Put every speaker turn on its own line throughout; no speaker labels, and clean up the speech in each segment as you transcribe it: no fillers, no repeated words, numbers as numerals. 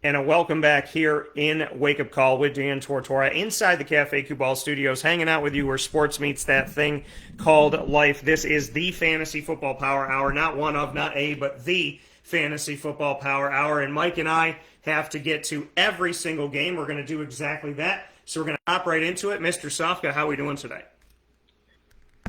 And a welcome back here in Wake Up Call with Dan Tortora inside the Cafe Cubal Studios, hanging out with you where sports meets that thing called life. This is the Fantasy Football Power Hour, not one of, not a, but the Fantasy Football Power Hour. And Mike and I have to get to every single game. We're going to do exactly that. So we're going to hop right into it. Mr. Sofka, how are we doing today?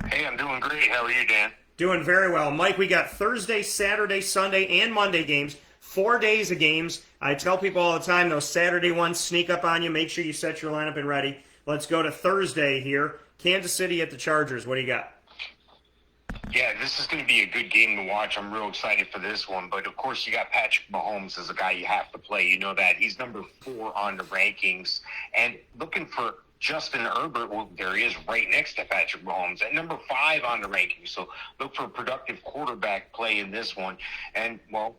Hey, I'm doing great. How are you, Dan?
Doing very well. Mike, we got Thursday, Saturday, Sunday, and Monday games. 4 days of games. I tell people all the time, those Saturday ones sneak up on you. Make sure you set your lineup and ready. Let's go to Thursday here. Kansas City at the Chargers. What do you got?
Yeah, this is going to be a good game to watch. I'm real excited for this one. But, of course, you got Patrick Mahomes as a guy you have to play. You know that. He's number 4 on the rankings. And looking for Justin Herbert, well, there he is right next to Patrick Mahomes at number 5 on the rankings. So look for a productive quarterback play in this one. And, well,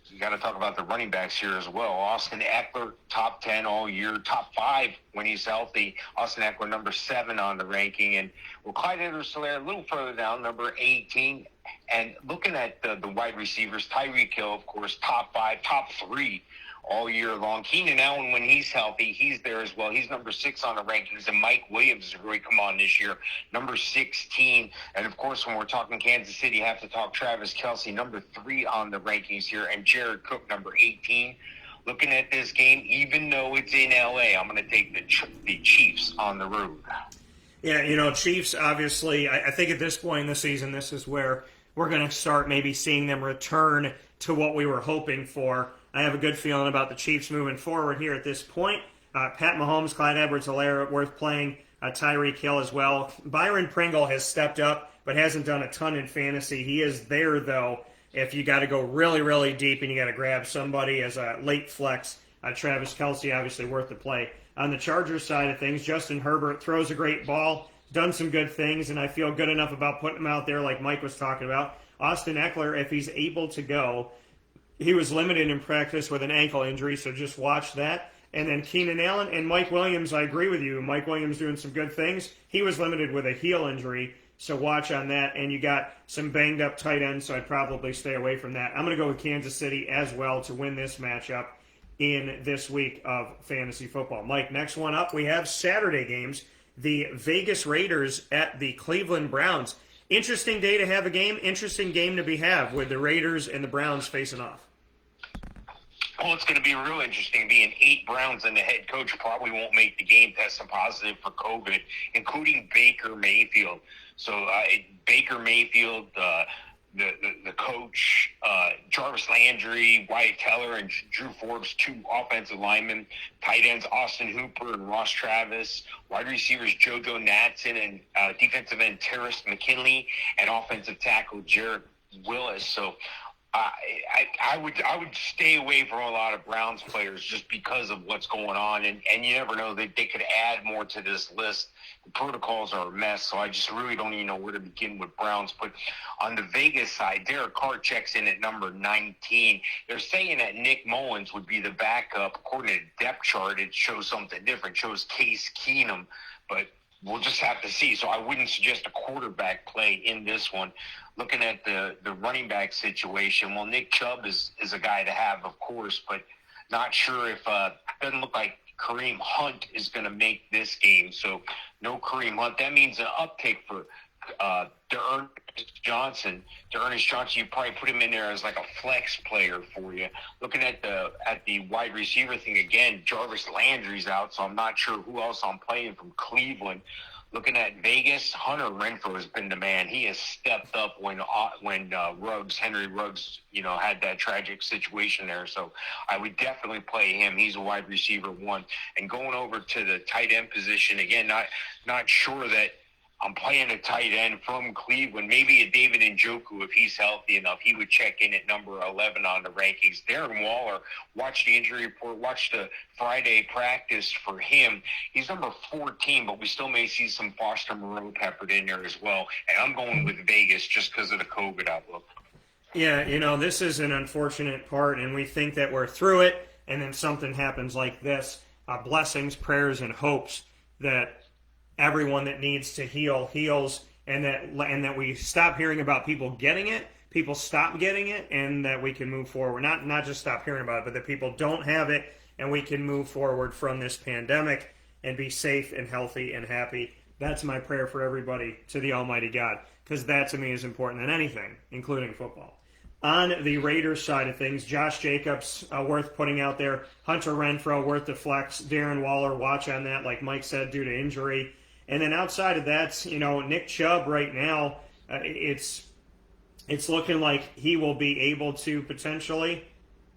you got to talk about the running backs here as well. Austin Eckler, top 10 all year, top 5 when he's healthy. Austin Eckler, number 7 on the ranking. And well, Clyde Edwards-Helaire a little further down, number 18. And looking at the wide receivers, Tyreek Hill, of course, top 5, top 3 all year long. Keenan Allen, when he's healthy, he's there as well. He's number 6 on the rankings. And Mike Williams has really come on this year, number 16. And, of course, when we're talking Kansas City, you have to talk Travis Kelce, number 3 on the rankings here, and Jared Cook, number 18. Looking at this game, even though it's in L.A., I'm going to take the Chiefs on the road.
Yeah, Chiefs, obviously, I think at this point in the season, this is where we're going to start maybe seeing them return to what we were hoping for. I have a good feeling about the Chiefs moving forward here at this point. Pat Mahomes, Clyde Edwards-Helaire worth playing, Tyreek Hill as well. Byron Pringle has stepped up but hasn't done a ton in fantasy. He is there, though, if you got to go really, really deep and you got to grab somebody as a late flex. Travis Kelce, obviously worth the play. On the Chargers side of things, Justin Herbert throws a great ball, done some good things, and I feel good enough about putting him out there like Mike was talking about. Austin Eckler, if he's able to go, he was limited in practice with an ankle injury, so just watch that. And then Keenan Allen and Mike Williams, I agree with you. Mike Williams doing some good things. He was limited with a heel injury, so watch on that. And you got some banged-up tight ends, so I'd probably stay away from that. I'm going to go with Kansas City as well to win this matchup in this week of fantasy football. Mike, next one up, we have Saturday games. The Vegas Raiders at the Cleveland Browns. Interesting day to have a game. Interesting game to have with the Raiders and the Browns facing off.
Well, it's going to be real interesting. Being 8 Browns and the head coach probably won't make the game, testing positive for COVID, including Baker Mayfield. So Baker Mayfield, the coach, Jarvis Landry, Wyatt Teller, and Drew Forbes, 2 offensive linemen, tight ends Austin Hooper and Ross Travis, wide receivers JoJo Natson and defensive end Terrace McKinley, and offensive tackle Jared Willis. So I would stay away from a lot of Browns players just because of what's going on, and you never know, they could add more to this list. The protocols are a mess, so I just really don't even know where to begin with Browns. But on the Vegas side, Derek Carr checks in at number 19. They're saying that Nick Mullins would be the backup. According to the depth chart, it shows something different. It shows Case Keenum, but we'll just have to see. So I wouldn't suggest a quarterback play in this one. Looking at the running back situation, well, Nick Chubb is a guy to have, of course, but not sure if it doesn't look like Kareem Hunt is going to make this game. So no Kareem Hunt. That means an uptick for D'Ernest Johnson. D'Ernest Johnson, you probably put him in there as like a flex player for you. Looking at the wide receiver thing again, Jarvis Landry's out, so I'm not sure who else I'm playing from Cleveland. Looking at Vegas, Hunter Renfrow has been the man. He has stepped up when Henry Ruggs, had that tragic situation there. So I would definitely play him. He's a wide receiver 1. And going over to the tight end position again, not sure that I'm playing a tight end from Cleveland. Maybe a David Njoku, if he's healthy enough, he would check in at number 11 on the rankings. Darren Waller, watch the injury report, watch the Friday practice for him. He's number 14, but we still may see some Foster Moreau peppered in there as well. And I'm going with Vegas just because of the COVID outlook.
Yeah, this is an unfortunate part, and we think that we're through it, and then something happens like this. Blessings, prayers, and hopes that everyone that needs to heal heals, and that we stop hearing about people getting it, people stop getting it, and that we can move forward. Not just stop hearing about it, but that people don't have it and we can move forward from this pandemic and be safe and healthy and happy. That's my prayer for everybody to the Almighty God, because that to me is important than anything, including football. On the Raiders side of things, Josh Jacobs, worth putting out there. Hunter Renfrow, worth the flex. Darren Waller, watch on that, like Mike said, due to injury. And then outside of that, Nick Chubb right now, it's looking like he will be able to potentially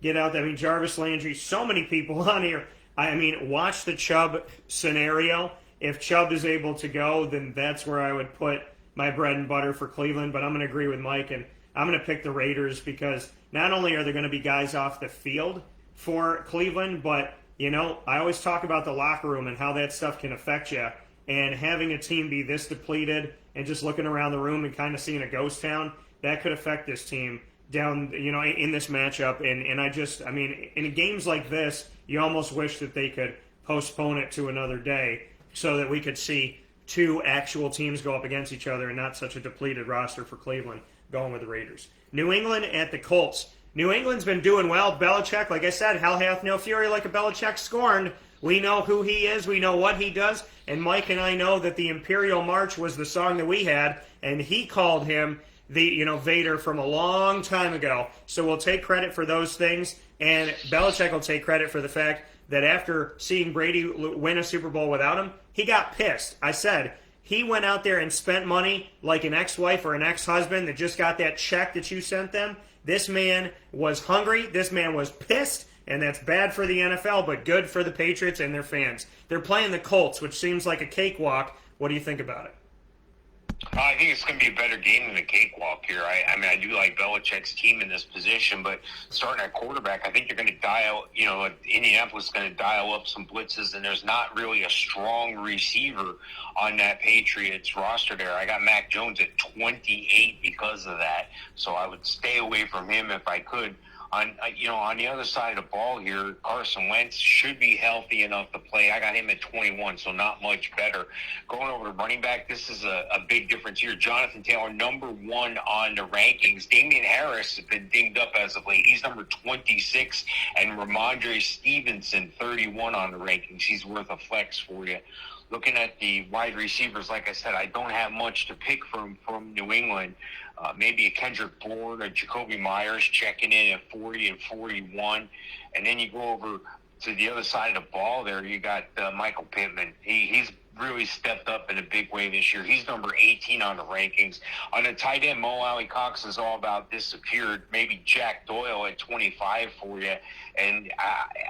get out there. I mean, Jarvis Landry, so many people on here. I mean, watch the Chubb scenario. If Chubb is able to go, then that's where I would put my bread and butter for Cleveland. But I'm going to agree with Mike, and I'm going to pick the Raiders because not only are there going to be guys off the field for Cleveland, but, I always talk about the locker room and how that stuff can affect you. And having a team be this depleted and just looking around the room and kind of seeing a ghost town, that could affect this team down, in this matchup. And in games like this, you almost wish that they could postpone it to another day so that we could see two actual teams go up against each other and not such a depleted roster for Cleveland going with the Raiders. New England at the Colts. New England's been doing well. Belichick, like I said, hell hath no fury like a Belichick scorned. We know who he is. We know what he does. And Mike and I know that the Imperial March was the song that we had, and he called him the Vader from a long time ago. So we'll take credit for those things, and Belichick will take credit for the fact that after seeing Brady win a Super Bowl without him, he got pissed. I said he went out there and spent money like an ex-wife or an ex-husband that just got that check that you sent them. This man was hungry. This man was pissed. And that's bad for the NFL, but good for the Patriots and their fans. They're playing the Colts, which seems like a cakewalk. What do you think about it?
I think it's going to be a better game than a cakewalk here. I do like Belichick's team in this position, but starting at quarterback, I think they're going to dial, Indianapolis is going to dial up some blitzes, and there's not really a strong receiver on that Patriots roster there. I got Mac Jones at 28 because of that, so I would stay away from him if I could. On the other side of the ball here, Carson Wentz should be healthy enough to play. I got him at 21, so not much better. Going over to running back, this is a big difference here. Jonathan Taylor, number 1 on the rankings. Damian Harris has been dinged up as of late. He's number 26, and Ramondre Stevenson, 31 on the rankings. He's worth a flex for you. Looking at the wide receivers, like I said, I don't have much to pick from New England. Maybe a Kendrick Bourne or Jacoby Myers checking in at 40 and 41. And then you go over to the other side of the ball there, you got Michael Pittman. He's really stepped up in a big way this year. He's number 18 on the rankings. On the tight end, Mo Alley Cox is all about disappeared. Maybe Jack Doyle at 25 for you. And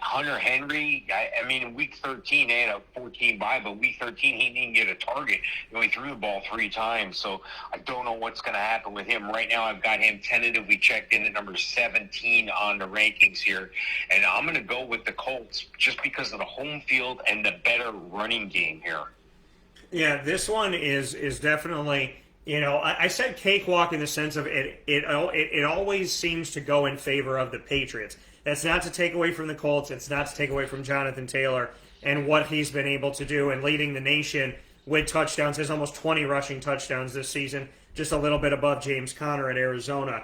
Hunter Henry, in week 13, they had a 14 bye, but week 13, he didn't get a target. He only threw the ball 3 times. So I don't know what's going to happen with him. Right now, I've got him tentatively checked in at number 17 on the rankings here. And I'm going to go with the Colts just because of the home field and the better running game here.
Yeah, this one is definitely, I said cakewalk in the sense of it always seems to go in favor of the Patriots. That's not to take away from the Colts. It's not to take away from Jonathan Taylor and what he's been able to do and leading the nation with touchdowns. There's almost 20 rushing touchdowns this season, just a little bit above James Conner at Arizona.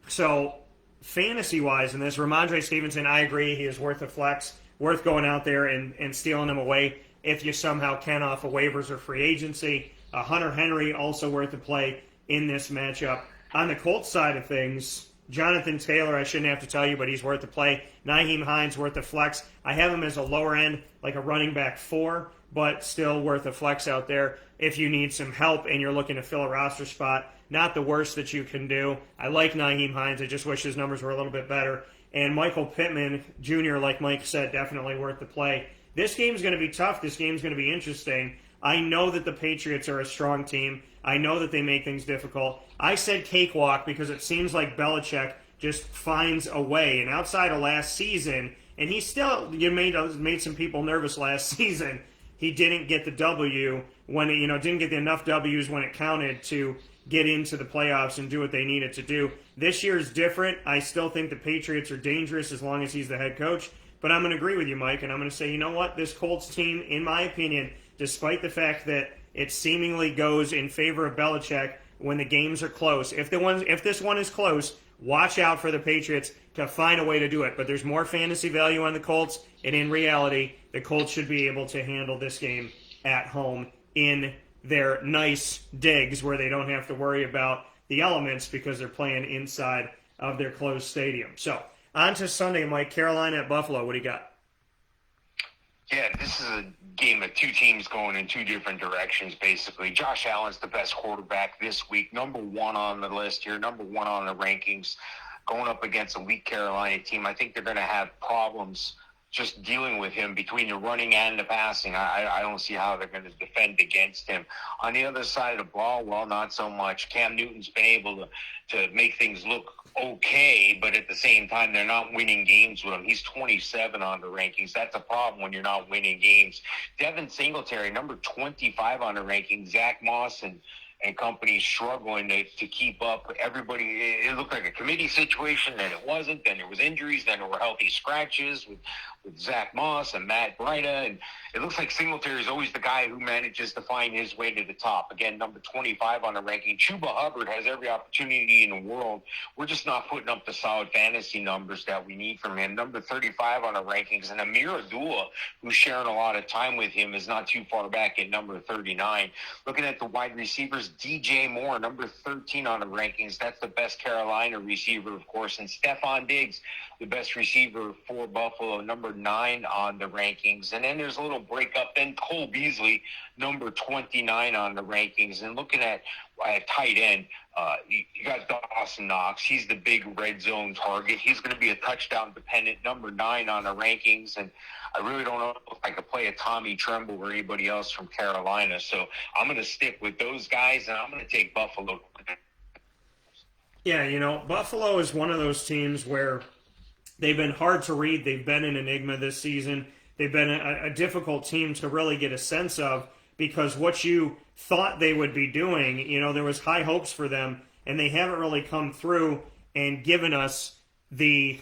So fantasy-wise in this, Ramondre Stevenson, I agree, he is worth a flex, worth going out there and stealing him away if you somehow can off of waivers or free agency. Hunter Henry also worth a play in this matchup. On the Colts side of things, Jonathan Taylor, I shouldn't have to tell you, but he's worth a play. Nyheim Hines worth a flex. I have him as a lower end, like a running back 4, but still worth a flex out there if you need some help and you're looking to fill a roster spot. Not the worst that you can do. I like Nyheim Hines. I just wish his numbers were a little bit better. And Michael Pittman Jr., like Mike said, definitely worth the play. This game's going to be tough. This game's going to be interesting. I know that the Patriots are a strong team. I know that they make things difficult. I said cakewalk because it seems like Belichick just finds a way. And outside of last season, and he still made some people nervous last season, he didn't get the W when didn't get enough W's when it counted to get into the playoffs and do what they needed to do. This year is different. I still think the Patriots are dangerous as long as he's the head coach. But I'm going to agree with you, Mike, and I'm going to say, you know what? This Colts team, in my opinion, despite the fact that it seemingly goes in favor of Belichick when the games are close, if this one is close, watch out for the Patriots to find a way to do it. But there's more fantasy value on the Colts, and in reality, the Colts should be able to handle this game at home in their nice digs where they don't have to worry about the elements because they're playing inside of their closed stadium. So, on to Sunday, Mike. Carolina at Buffalo. What do you got?
Yeah, this is a game of two teams going in two different directions, basically. Josh Allen's the best quarterback this week, number one on the list here, number one on the rankings, going up against a weak Carolina team. I think they're going to have problems just dealing with him between the running and the passing. I don't see how they're going to defend against him. On the other side of the ball, well, not so much. Cam Newton's been able to make things look okay, but at the same time, they're not winning games with him. He's 27 on the rankings. That's a problem when you're not winning games. Devin Singletary, number 25 on the rankings. Zach Moss and company struggling to keep up. Everybody, it looked like a committee situation, then it wasn't, then there was injuries, then there were healthy scratches with Zach Moss and Matt Breida, and it looks like Singletary is always the guy who manages to find his way to the top. Again, number 25 on the ranking. Chuba Hubbard has every opportunity in the world. We're just not putting up the solid fantasy numbers that we need from him. Number 35 on the rankings, and Amir Abdullah, who's sharing a lot of time with him, is not too far back at number 39. Looking at the wide receivers, DJ Moore, number 13 on the rankings. That's the best Carolina receiver, of course. And Stephon Diggs, the best receiver for Buffalo, number 9 on the rankings. And then there's a little breakup. Then Cole Beasley, number 29 on the rankings. And looking at tight end, you got Dawson Knox. He's the big red zone target. He's going to be a touchdown dependent, number 9 on the rankings. And I really don't know if I could play a Tommy Tremble or anybody else from Carolina. So I'm going to stick with those guys, and I'm going to take Buffalo.
Yeah, Buffalo is one of those teams where they've been hard to read. They've been an enigma this season. They've been a difficult team to really get a sense of because what you thought they would be doing, there was high hopes for them, and they haven't really come through and given us the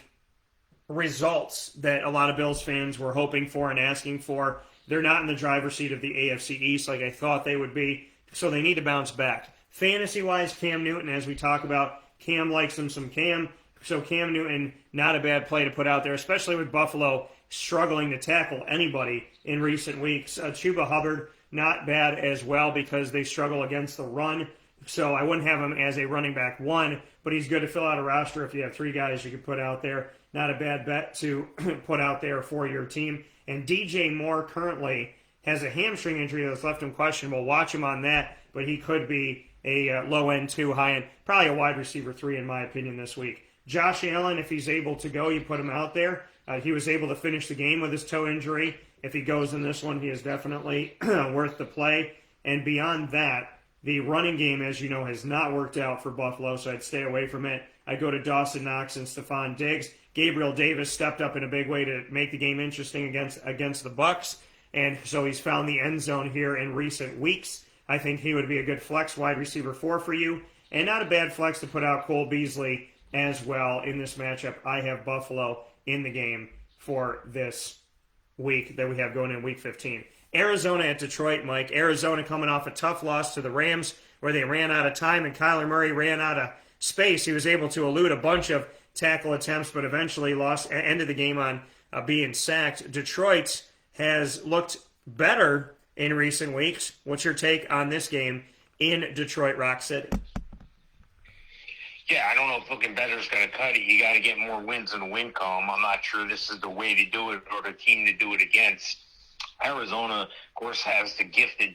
results that a lot of Bills fans were hoping for and asking for. They're not in the driver's seat of the AFC East like I thought they would be, so they need to bounce back. Fantasy-wise, Cam Newton, as we talk about, Cam likes him some Cam, so Cam Newton, not a bad play to put out there, especially with Buffalo struggling to tackle anybody in recent weeks. Chuba Hubbard, not bad as well because they struggle against the run, so I wouldn't have him as a running back 1, but he's good to fill out a roster if you have 3 guys you could put out there. Not a bad bet to put out there for your team. And DJ Moore currently has a hamstring injury that's left him questionable. Watch him on that, but he could be a low-end 2, high-end, probably a wide receiver 3 in my opinion this week. Josh Allen, if he's able to go, you put him out there. He was able to finish the game with his toe injury. If he goes in this one, he is definitely worth the play. And beyond that, the running game, as you know, has not worked out for Buffalo, so I'd stay away from it. I go to Dawson Knox and Stephon Diggs. Gabriel Davis stepped up in a big way to make the game interesting against the Bucs, and so he's found the end zone here in recent weeks. I think he would be a good flex wide receiver 4 for you, and not a bad flex to put out Cole Beasley as well in this matchup. I have Buffalo in the game for this week that we have going in Week 15. Arizona at Detroit, Mike. Arizona coming off a tough loss to the Rams where they ran out of time and Kyler Murray ran out of space. He was able to elude a bunch of tackle attempts, but eventually ended the game on being sacked. Detroit has looked better in recent weeks. What's your take on this game in Detroit Rock City?
Yeah, I don't know if looking better is going to cut it. You got to get more wins in the win column. I'm not sure this is the way to do it or the team to do it against. Arizona, of course, has the gifted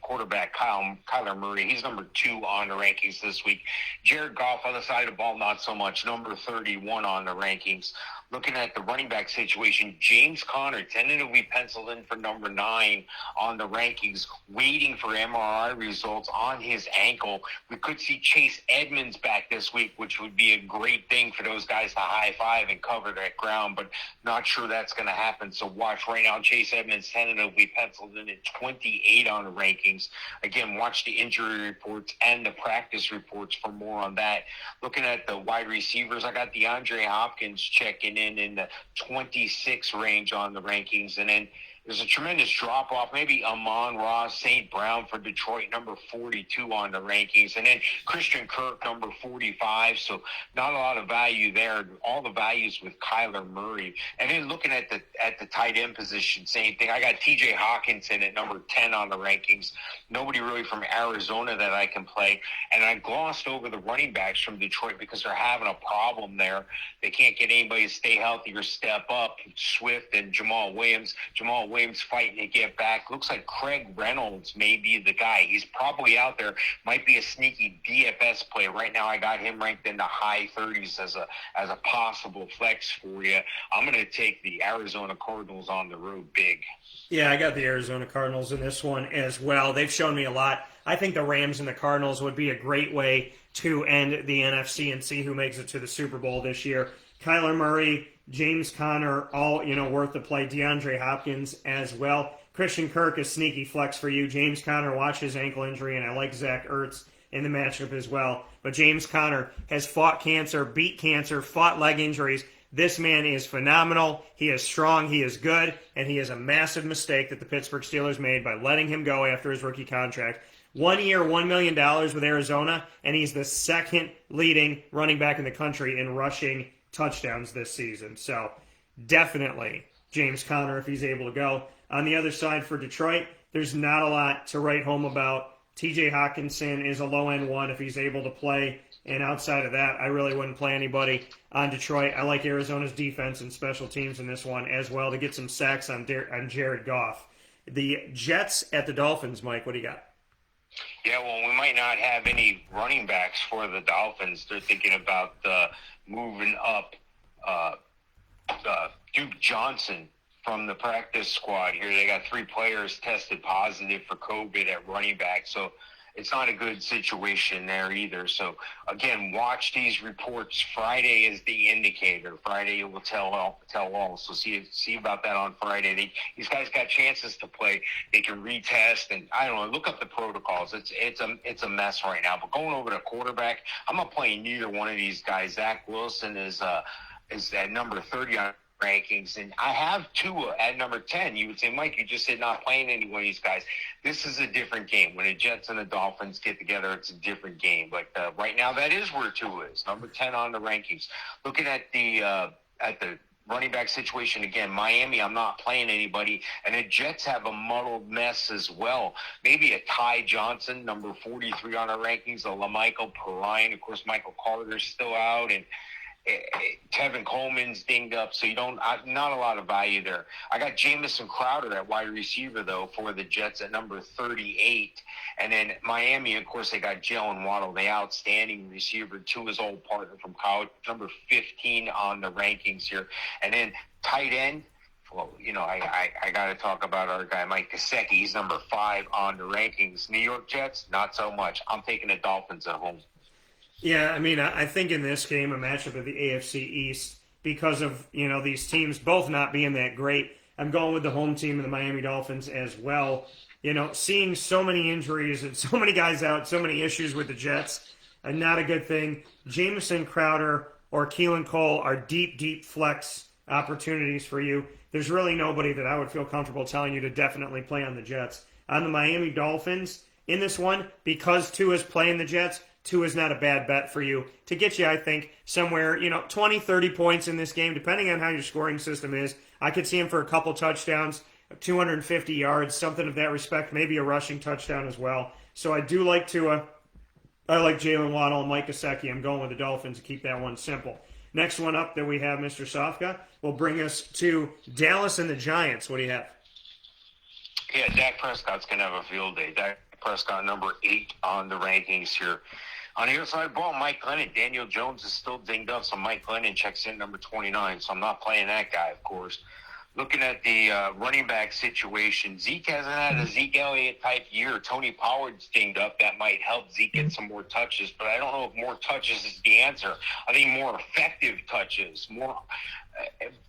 quarterback, Kyler Murray. He's number 2 on the rankings this week. Jared Goff on the side of the ball, not so much. Number 31 on the rankings. Looking at the running back situation, James Conner tentatively penciled in for number 9 on the rankings, waiting for MRI results on his ankle. We could see Chase Edmunds back this week, which would be a great thing for those guys to high-five and cover that ground, but not sure that's going to happen. So watch right now, Chase Edmunds tentatively penciled in at 28 on the rankings. Again, watch the injury reports and the practice reports for more on that. Looking at the wide receivers, I got DeAndre Hopkins checking in the 26 range on the rankings. And then there's a tremendous drop-off. Maybe Amon-Ra St. Brown for Detroit, number 42 on the rankings. And then Christian Kirk, number 45. So not a lot of value there. All the values with Kyler Murray. And then looking at the tight end position, same thing. I got T.J. Hawkinson at number 10 on the rankings. Nobody really from Arizona that I can play. And I glossed over the running backs from Detroit because they're having a problem there. They can't get anybody to stay healthy or step up. Swift and Jamal Williams. Jamal Williams fighting to get back. Looks like Craig Reynolds may be the guy. He's probably out there. Might be a sneaky DFS play. Right now I got him ranked in the high 30s as a possible flex for you. I'm going to take the Arizona Cardinals on the road big.
Yeah, I got the Arizona Cardinals in this one as well. They've shown me a lot. I think the Rams and the Cardinals would be a great way to end the NFC and see who makes it to the Super Bowl this year. Kyler Murray, James Conner, all worth the play. DeAndre Hopkins as well. Christian Kirk is sneaky flex for you. James Conner, watch his ankle injury, and I like Zach Ertz in the matchup as well. But James Conner has fought cancer, beat cancer, fought leg injuries. This man is phenomenal. He is strong. He is good. And he is a massive mistake that the Pittsburgh Steelers made by letting him go after his rookie contract. 1 year, $1 million with Arizona, and he's the second leading running back in the country in rushing touchdowns this season. So definitely James Conner if he's able to go. On the other side for Detroit, there's not a lot to write home about. TJ Hawkinson is a low-end one if he's able to play. And outside of that, I really wouldn't play anybody on Detroit. I like Arizona's defense and special teams in this one as well to get some sacks on Jared Goff. The Jets at the Dolphins, Mike, what do you got?
Yeah, well, we might not have any running backs for the Dolphins. They're thinking about moving up Duke Johnson from the practice squad here. They got 3 players tested positive for COVID at running back, so it's not a good situation there either. So, again, watch these reports. Friday is the indicator. Friday will tell all. So see about that on Friday. These guys got chances to play. They can retest, and I don't know. Look up the protocols. It's a mess right now. But going over to quarterback, I'm not playing neither one of these guys. Zach Wilson is at number 30 on rankings, and I have Tua at number 10. You would say, Mike, you just said not playing any one of these guys. This is a different game. When the Jets and the Dolphins get together, it's a different game. But right now, that is where Tua is, number 10 on the rankings. Looking at the running back situation again, Miami, I'm not playing anybody, and the Jets have a muddled mess as well. Maybe a Ty Johnson, number 43 on our rankings, a LaMichael Perrine. Of course, Michael Carter's still out, and Tevin Coleman's dinged up, so not a lot of value there. I got Jamison Crowder at wide receiver, though, for the Jets at number 38. And then Miami, of course, they got Jalen Waddle, the outstanding receiver, to his old partner from college, number 15 on the rankings here. And then tight end, well, I got to talk about our guy, Mike Gesicki. He's number 5 on the rankings. New York Jets, not so much. I'm taking the Dolphins at home.
Yeah, I mean, I think in this game, a matchup of the AFC East, because of, these teams both not being that great, I'm going with the home team of the Miami Dolphins as well. Seeing so many injuries and so many guys out, so many issues with the Jets, not a good thing. Jamison Crowder or Keelan Cole are deep, deep flex opportunities for you. There's really nobody that I would feel comfortable telling you to definitely play on the Jets. On the Miami Dolphins, in this one, because Tua's playing the Jets, Tua is not a bad bet for you to get you, I think, somewhere, 20, 30 points in this game, depending on how your scoring system is. I could see him for a couple touchdowns, 250 yards, something of that respect, maybe a rushing touchdown as well. So I do like Tua. I like Jalen Waddle and Mike Gesicki. I'm going with the Dolphins to keep that one simple. Next one up that we have, Mr. Sofka, will bring us to Dallas and the Giants. What do you have?
Yeah, Dak Prescott's going to have a field day. Dak Prescott, number 8 on the rankings here. On the other side of the ball, Mike Glennon. Daniel Jones is still dinged up, so Mike Glennon checks in number 29, so I'm not playing that guy, of course. Looking at the running back situation, Zeke hasn't had a Zeke Elliott-type year. Tony Pollard's dinged up. That might help Zeke get some more touches, but I don't know if more touches is the answer. I think more effective touches,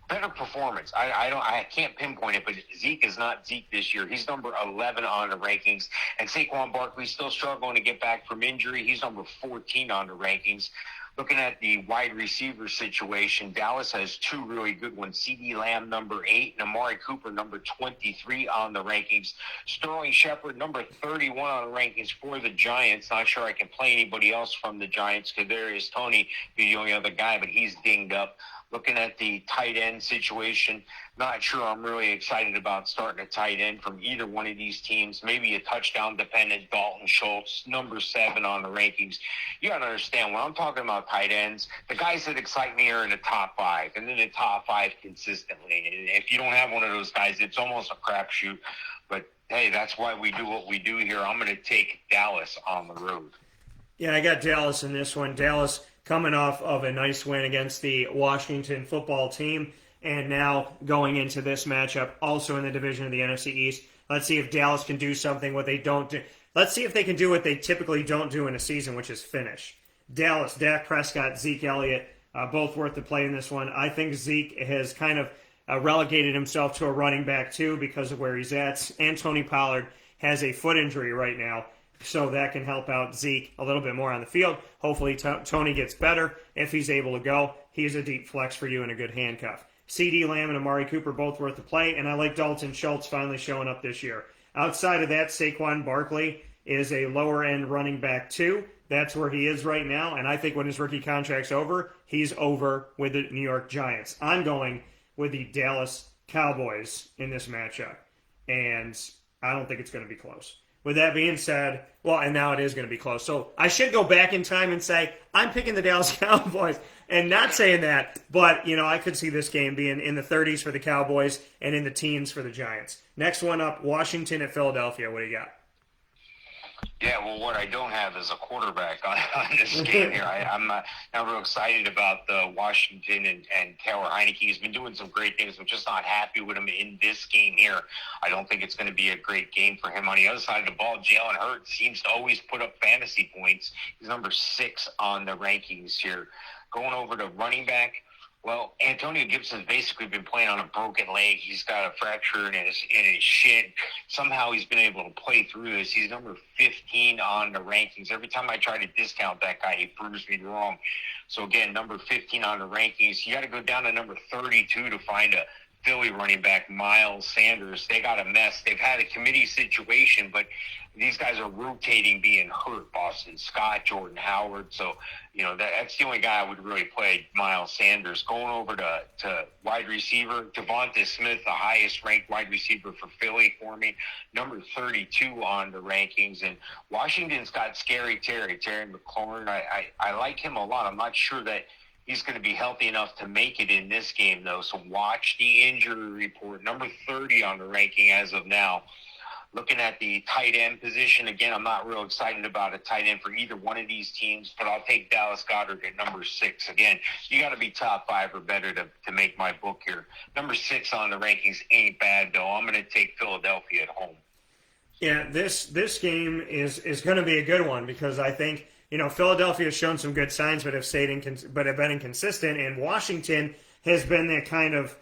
better performance. I can't pinpoint it, but Zeke is not Zeke this year. He's number 11 on the rankings, and Saquon Barkley's still struggling to get back from injury. He's number 14 on the rankings. Looking at the wide receiver situation, Dallas has two really good ones. CeeDee Lamb, number 8, and Amari Cooper, number 23 on the rankings. Sterling Shepard, number 31 on the rankings for the Giants. Not sure I can play anybody else from the Giants. Kadarius Toney be the only other guy, but he's dinged up. Looking at the tight end situation, not sure I'm really excited about starting a tight end from either one of these teams. Maybe a touchdown-dependent Dalton Schultz, number 7 on the rankings. You got to understand, when I'm talking about tight ends, the guys that excite me are in the top 5, and then the top 5 consistently. And if you don't have one of those guys, it's almost a crapshoot. But, hey, that's why we do what we do here. I'm going to take Dallas on the road.
Yeah, I got Dallas in this one. Dallas coming off of a nice win against the Washington football team, and now going into this matchup, also in the division of the NFC East. Let's see if Dallas can do something what they don't do. Let's see if they can do what they typically don't do in a season, which is finish. Dallas, Dak Prescott, Zeke Elliott, both worth the play in this one. I think Zeke has kind of relegated himself to a running back too because of where he's at. And Tony Pollard has a foot injury right now, so that can help out Zeke a little bit more on the field. Hopefully Tony gets better if he's able to go. He's a deep flex for you and a good handcuff. CeeDee Lamb and Amari Cooper both worth the play, and I like Dalton Schultz finally showing up this year. Outside of that, Saquon Barkley is a lower-end running back too. That's where he is right now, and I think when his rookie contract's over, he's over with the New York Giants. I'm going with the Dallas Cowboys in this matchup, and I don't think it's going to be close. With that being said, well, and now it is going to be close. So I should go back in time and say I'm picking the Dallas Cowboys and not saying that. But, I could see this game being in the 30s for the Cowboys and in the teens for the Giants. Next one up, Washington at Philadelphia. What do you got?
Yeah, well, what I don't have is a quarterback on this game here. I'm not real excited about the Washington and Taylor Heineke. He's been doing some great things. I'm just not happy with him in this game here. I don't think it's going to be a great game for him. On the other side of the ball, Jalen Hurts seems to always put up fantasy points. He's number 6 on the rankings here. Going over to running back, well, Antonio Gibson's basically been playing on a broken leg. He's got a fracture in his shin. Somehow he's been able to play through this. He's number 15 on the rankings. Every time I try to discount that guy, he proves me wrong. So, again, number 15 on the rankings. You got to go down to number 32 to find a Philly running back, Miles Sanders. They got a mess. They've had a committee situation, but these guys are rotating being hurt. Boston Scott, Jordan Howard. So, that's the only guy I would really play, Miles Sanders. Going over to wide receiver, Devonta Smith, the highest ranked wide receiver for Philly for me, number 32 on the rankings. And Washington's got Terry McLaurin. I like him a lot. I'm not sure that he's going to be healthy enough to make it in this game, though. So watch the injury report. Number 30 on the ranking as of now. Looking at the tight end position, again, I'm not real excited about a tight end for either one of these teams, but I'll take Dallas Goddard at number 6. Again, you got to be top 5 or better to make my book here. Number 6 on the rankings ain't bad, though. I'm going to take Philadelphia at home.
Yeah, this game is going to be a good one because I think Philadelphia has shown some good signs, but have been inconsistent, and Washington has been that kind of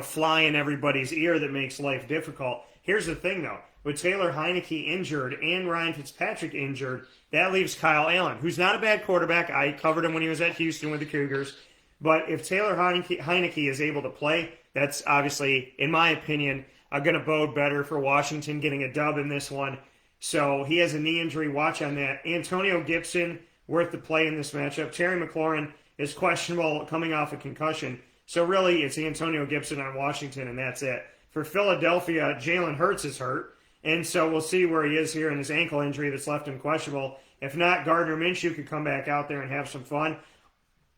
fly in everybody's ear that makes life difficult. Here's the thing, though. With Taylor Heineke injured and Ryan Fitzpatrick injured, that leaves Kyle Allen, who's not a bad quarterback. I covered him when he was at Houston with the Cougars. But if Taylor Heineke is able to play, that's obviously, in my opinion, going to bode better for Washington getting a dub in this one. So he has a knee injury. Watch on that. Antonio Gibson, worth the play in this matchup. Terry McLaurin is questionable coming off a concussion. So really, it's Antonio Gibson on Washington, and that's it. For Philadelphia, Jalen Hurts is hurt. And so we'll see where he is here in his ankle injury that's left him questionable. If not, Gardner Minshew could come back out there and have some fun.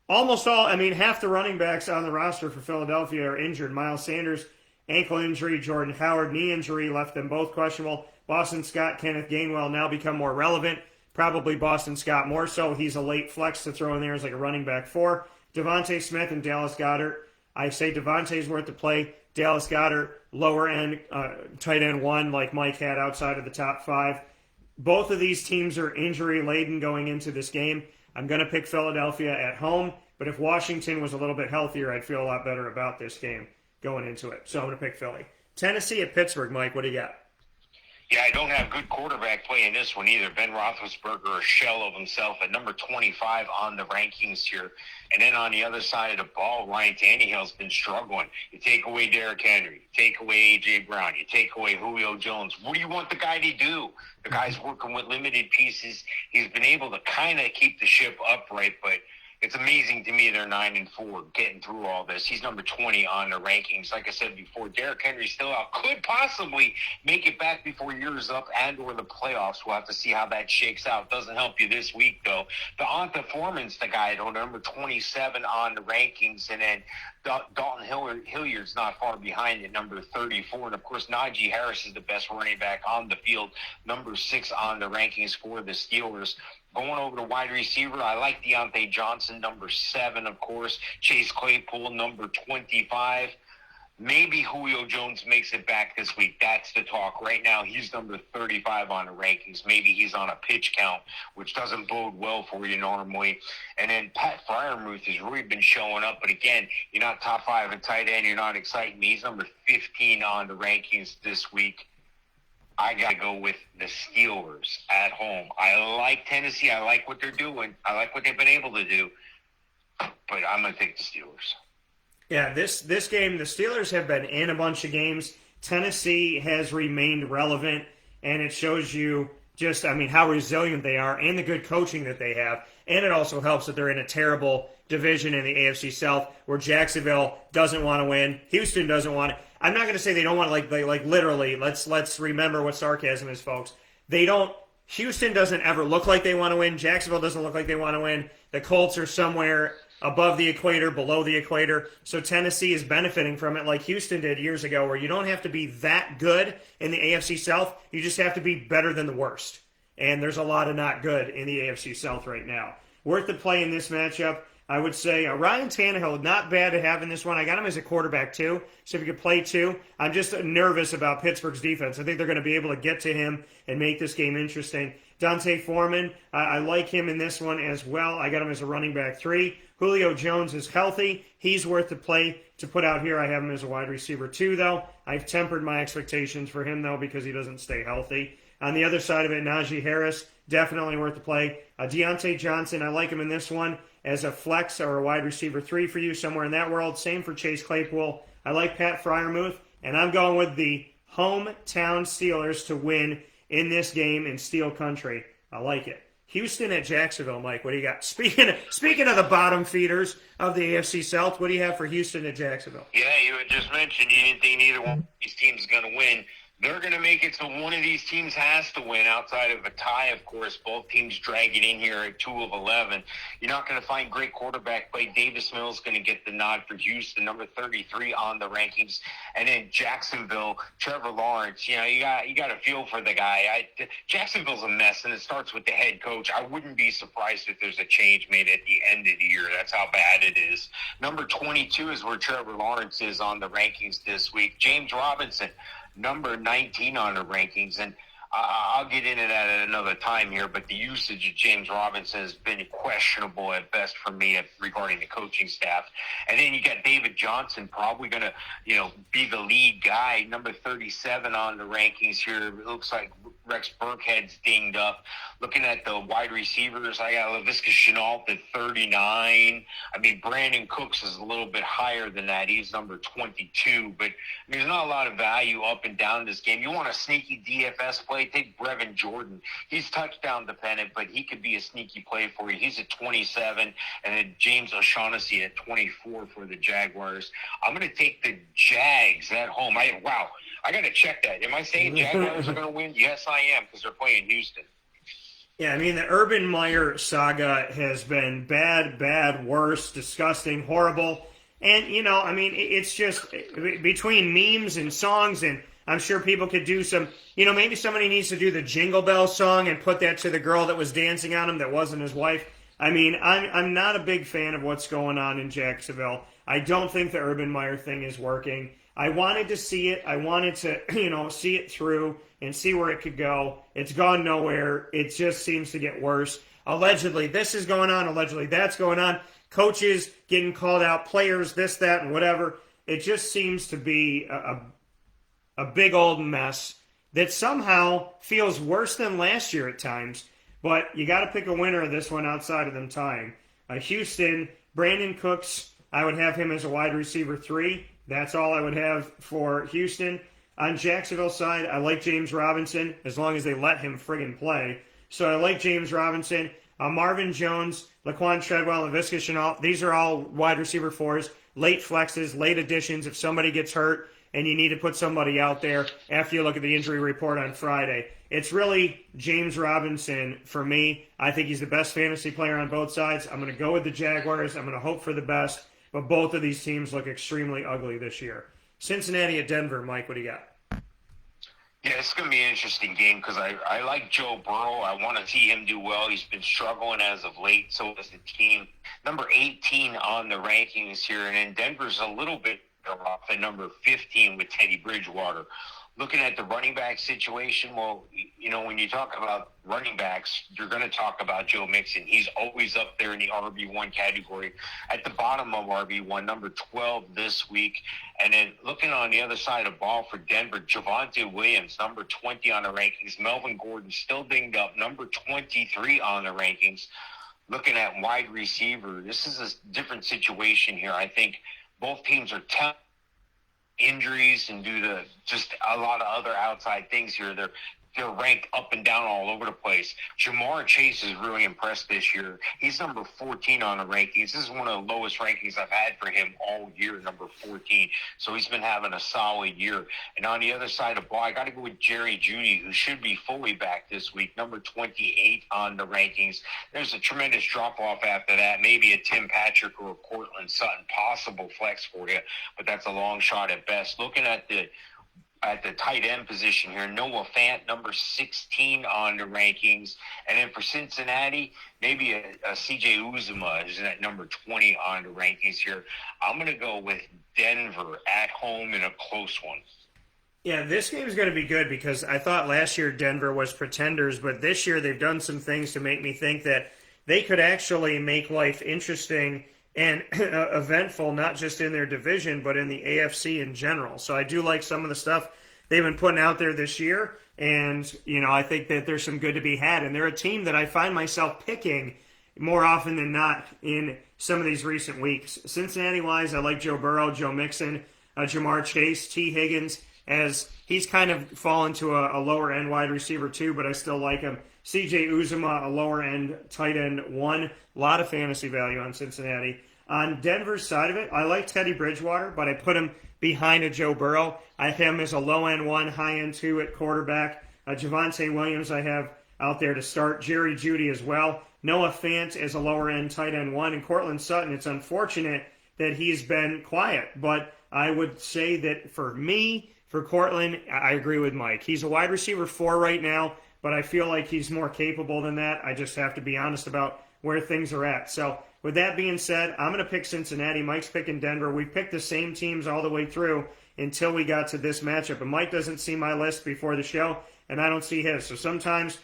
Half the running backs on the roster for Philadelphia are injured. Miles Sanders, ankle injury. Jordan Howard, knee injury, left them both questionable. Boston Scott, Kenneth Gainwell now become more relevant. Probably Boston Scott more so. He's a late flex to throw in there as like a running back 4. Devonte Smith and Dallas Goddard. I say Devontae's worth the play. Dallas Goddard, lower end, tight end 1 like Mike had outside of the top 5. Both of these teams are injury-laden going into this game. I'm going to pick Philadelphia at home, but if Washington was a little bit healthier, I'd feel a lot better about this game going into it. So I'm going to pick Philly. Tennessee at Pittsburgh, Mike, what do you got?
Yeah, I don't have good quarterback play in this one either. Ben Roethlisberger, a shell of himself at number 25 on the rankings here. And then on the other side of the ball, Ryan Tannehill's been struggling. You take away Derrick Henry, you take away A.J. Brown, you take away Julio Jones. What do you want the guy to do? The guy's working with limited pieces. He's been able to kind of keep the ship upright, but it's amazing to me they're 9-4 getting through all this. He's number 20 on the rankings. Like I said before, Derrick Henry's still out. Could possibly make it back before year's up and or the playoffs. We'll have to see how that shakes out. Doesn't help you this week, though. Dante Foreman's the guy, though, number 27 on the rankings. And then Dalton Hilliard's not far behind at number 34. And, of course, Najee Harris is the best running back on the field, number 6 on the rankings for the Steelers. Going over to wide receiver, I like Deontay Johnson, number 7, of course. Chase Claypool, number 25. Maybe Julio Jones makes it back this week. That's the talk. Right now, he's number 35 on the rankings. Maybe he's on a pitch count, which doesn't bode well for you normally. And then Pat Freiermuth has really been showing up. But again, you're not top 5 in tight end. You're not exciting me. He's number 15 on the rankings this week. I got to go with the Steelers at home. I like Tennessee. I like what they're doing. I like what they've been able to do. But I'm going to take the Steelers.
Yeah, this game, the Steelers have been in a bunch of games. Tennessee has remained relevant, and it shows you just, how resilient they are and the good coaching that they have. And it also helps that they're in a terrible division in the AFC South where Jacksonville doesn't want to win. Houston doesn't want to. I'm not going to say they don't want to, like literally, let's remember what sarcasm is, folks. Houston doesn't ever look like they want to win. Jacksonville doesn't look like they want to win. The Colts are somewhere above the equator, below the equator. So Tennessee is benefiting from it like Houston did years ago, where you don't have to be that good in the AFC South. You just have to be better than the worst. And there's a lot of not good in the AFC South right now. Worth the play in this matchup, I would say Ryan Tannehill, not bad to have in this one. I got him as a quarterback, too. So if you could play 2, I'm just nervous about Pittsburgh's defense. I think they're going to be able to get to him and make this game interesting. Dante Foreman, I like him in this one as well. I got him as a running back 3. Julio Jones is healthy. He's worth the play to put out here. I have him as a wide receiver 2, though. I've tempered my expectations for him, though, because he doesn't stay healthy. On the other side of it, Najee Harris, definitely worth the play. Deontay Johnson, I like him in this one as a flex or a wide receiver 3 for you, somewhere in that world. Same for Chase Claypool. I like Pat Freiermuth, and I'm going with the hometown Steelers to win in this game in Steel Country. I like it. Houston at Jacksonville, Mike. What do you got? Speaking of the bottom feeders of the AFC South, what do you have for Houston at Jacksonville?
Yeah, you had just mentioned you didn't think neither one of these teams is going to win. They're going to make it so one of these teams has to win outside of a tie, of course. Both teams dragging in here at 2 of 11. You're not going to find great quarterback play. Davis Mills going to get the nod for Houston, number 33 on the rankings. And then Jacksonville, Trevor Lawrence, you got a feel for the guy. Jacksonville's a mess, and it starts with the head coach. I wouldn't be surprised if there's a change made at the end of the year. That's how bad it is. Number 22 is where Trevor Lawrence is on the rankings this week. James Robinson, number 19 on the rankings, and I'll get into that at another time here, but the usage of James Robinson has been questionable at best for me regarding the coaching staff. And then you got David Johnson, probably going to, be the lead guy, number 37 on the rankings here. It looks like Rex Burkhead's dinged up. Looking at the wide receivers, I got LaVisca Chenault at 39. Brandon Cooks is a little bit higher than that. He's number 22, but there's not a lot of value up and down this game. You want a sneaky DFS play, take Brevin Jordan. He's touchdown dependent, but he could be a sneaky play for you. He's at 27, and then James O'Shaughnessy at 24 for the Jaguars. I'm going to take the Jags at home. I got to check that. Am I saying Jaguars are going to win? Yes, I am, because they're playing Houston.
Yeah, the Urban Meyer saga has been bad, worse, disgusting, horrible. And, it's just between memes and songs, and I'm sure people could do some, maybe somebody needs to do the Jingle Bell song and put that to the girl that was dancing on him that wasn't his wife. I'm not a big fan of what's going on in Jacksonville. I don't think the Urban Meyer thing is working. I wanted to see it. I wanted to, see it through and see where it could go. It's gone nowhere. It just seems to get worse. Allegedly, this is going on. Allegedly, that's going on. Coaches getting called out, players, this, that, and whatever. It just seems to be a big old mess that somehow feels worse than last year at times. But you got to pick a winner of this one outside of them tying. Houston, Brandon Cooks, I would have him as a wide receiver 3. That's all I would have for Houston. On Jacksonville's side, I like James Robinson as long as they let him friggin' play. So I like James Robinson. Marvin Jones, Laquan Treadwell, and Laviska Shenault, these are all wide receiver 4s, late flexes, late additions. If somebody gets hurt and you need to put somebody out there after you look at the injury report on Friday, it's really James Robinson for me. I think he's the best fantasy player on both sides. I'm going to go with the Jaguars. I'm going to hope for the best. But both of these teams look extremely ugly this year. Cincinnati at Denver, Mike, what do you got?
Yeah, it's going to be an interesting game because I like Joe Burrow. I want to see him do well. He's been struggling as of late, so is the team. Number 18 on the rankings here, and then Denver's a little bit off at number 15 with Teddy Bridgewater. Looking at the running back situation, well, you know, when you talk about running backs, you're going to talk about Joe Mixon. He's always up there in the RB1 category. At the bottom of RB1, number 12 this week. And then looking on the other side of the ball for Denver, Javonte Williams, number 20 on the rankings. Melvin Gordon still dinged up, number 23 on the rankings. Looking at wide receiver, this is a different situation here. I think both teams are tough. Injuries and due to just a lot of other outside things here, they're ranked up and down all over the place. Jamar Chase is really impressed this year. He's number 14 on the rankings. This is one of the lowest rankings I've had for him all year, number 14. So he's been having a solid year. And on the other side of the ball, I got to go with Jerry Jeudy, who should be fully back this week, number 28 on the rankings. There's a tremendous drop-off after that. Maybe a Tim Patrick or a Cortland Sutton possible flex for you, but that's a long shot at best. Looking at the tight end position here, Noah Fant, number 16 on the rankings. And then for Cincinnati, maybe a C.J. Uzomah is at number 20 on the rankings here. I'm going to go with Denver at home in a close one.
Yeah, this game is going to be good because I thought last year Denver was pretenders, but this year they've done some things to make me think that they could actually make life interesting and eventful, not just in their division, but in the AFC in general. So I do like some of the stuff they've been putting out there this year, and I think that there's some good to be had. And they're a team that I find myself picking more often than not in some of these recent weeks. Cincinnati-wise, I like Joe Burrow, Joe Mixon, Jamar Chase, T. Higgins, as he's kind of fallen to a lower-end wide receiver too, but I still like him. C.J. Uzomah, a lower-end tight end 1. A lot of fantasy value on Cincinnati. On Denver's side of it, I like Teddy Bridgewater, but I put him behind a Joe Burrow. I have him as a low-end 1, high-end 2 at quarterback. Javonte Williams I have out there to start. Jerry Jeudy as well. Noah Fant as a lower-end tight end 1. And Cortland Sutton, it's unfortunate that he's been quiet. But I would say that for me, for Cortland, I agree with Mike. He's a wide receiver 4 right now, but I feel like he's more capable than that. I just have to be honest about where things are at. So with that being said, I'm going to pick Cincinnati. Mike's picking Denver. We picked the same teams all the way through until we got to this matchup. And Mike doesn't see my list before the show, and I don't see his. So sometimes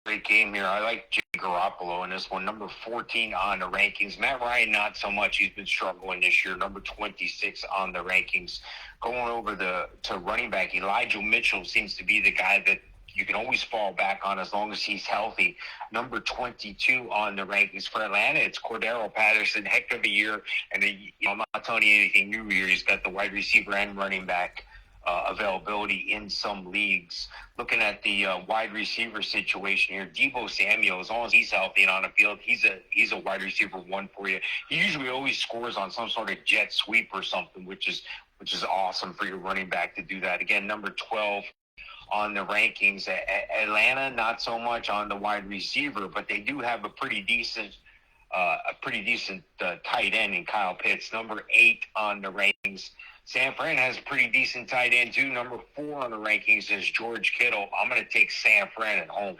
Great game here. I like Jimmy Garoppolo in this one. Number 14 on the rankings. Matt Ryan, not so much. He's been struggling this year. Number 26 on the rankings. Going over to running back, Elijah Mitchell seems to be the guy that you can always fall back on as long as he's healthy. Number 22 on the rankings. For Atlanta, it's Cordero Patterson. Heck of a year. And I'm not telling you anything new here. He's got the wide receiver and running back availability in some leagues. Looking at the wide receiver situation here, Deebo Samuel, as long as he's healthy and on the field, he's a wide receiver 1 for you. He usually always scores on some sort of jet sweep or something, which is awesome for your running back to do that. Again, number 12 on the rankings. Atlanta, not so much on the wide receiver, but they do have a pretty decent tight end in Kyle Pitts. Number 8 on the rankings. San Fran has a pretty decent tight end, too. Number 4 on the rankings is George Kittle. I'm going to take San Fran at home.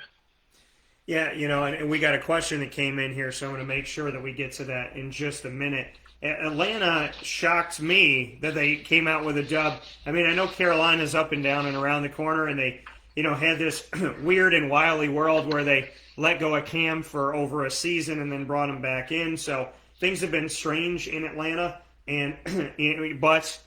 Yeah, and we got a question that came in here, so I'm going to make sure that we get to that in just a minute. Atlanta shocked me that they came out with a dub. I mean, I know Carolina's up and down and around the corner, and they had this weird and wily world where they let go of Cam for over a season and then brought him back in. So things have been strange in Atlanta, but